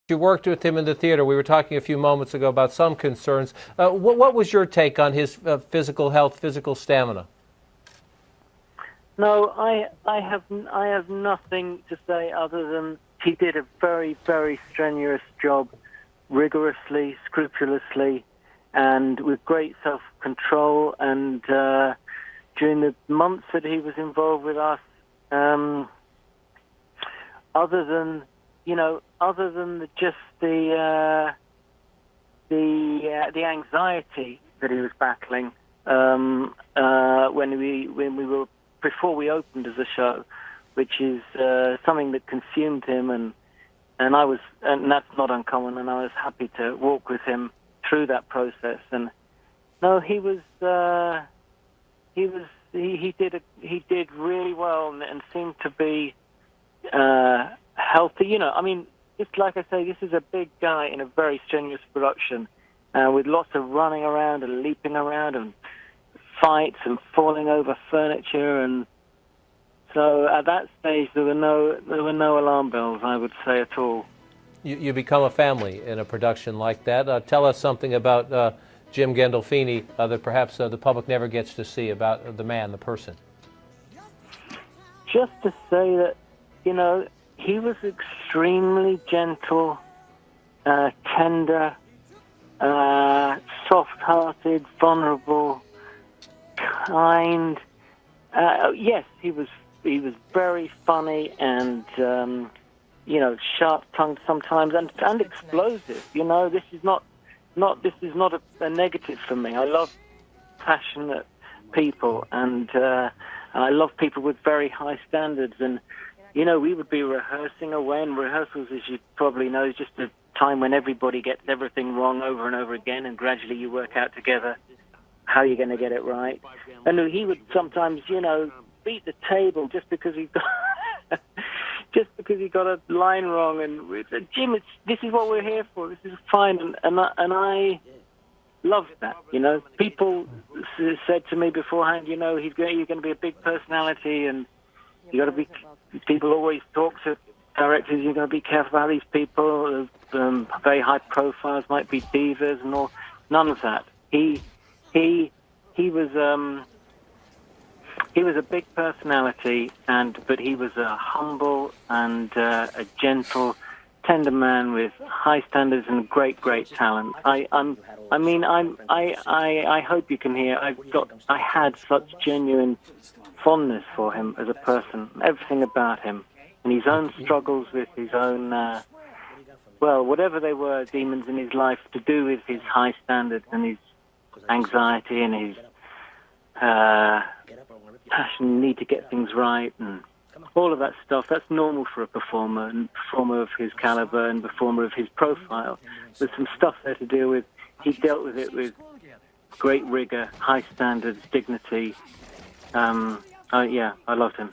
You worked with him in the theater. We were talking a few moments ago about some concerns. What was your take on his physical health, physical stamina? No, I have nothing to say other than he did a very, very strenuous job, rigorously, scrupulously, and with great self-control. And during the months that he was involved with us, other than just the anxiety that he was battling when we were before we opened as a show, which is something that consumed him, and that's not uncommon, and I was happy to walk with him through that process. And no, he did really well and seemed to be healthy. I mean, it's like I say, this is a big guy in a very strenuous production, with lots of running around and leaping around and fights and falling over furniture. And so at that stage there were no alarm bells, I would say, at all. You become a family in a production like that. Tell us something about Jim Gandolfini that perhaps the public never gets to see, about the man, the person. Just to say that, he was extremely gentle, tender, soft-hearted, vulnerable, kind. Yes, he was very funny and sharp-tongued sometimes and explosive. This is not a negative for me. I love passionate people, and I love people with very high standards. And we would be rehearsing away, and rehearsals, as you probably know, is just a time when everybody gets everything wrong over and over again, and gradually you work out together how you're going to get it right. And he would sometimes, beat the table just because he got a line wrong. And we said, Jim, this is what we're here for. This is fine. And I loved that. People said to me beforehand, you're going to be a big personality, and you got to be. People always talk to directors. You're going to be careful about these people. Very high profiles, might be divas and all. None of that. He was a big personality, but he was a humble and a gentle, tender man with high standards and great talent. I hope you can hear. I had such genuine fondness for him as a person, everything about him, and his own struggles with his own, whatever they were, demons in his life to do with his high standards and his anxiety and his passion, need to get things right, and all of that stuff. That's normal for a performer, and performer of his caliber and performer of his profile. There's some stuff there to deal with. He dealt with it with great rigor, high standards, dignity. I loved him.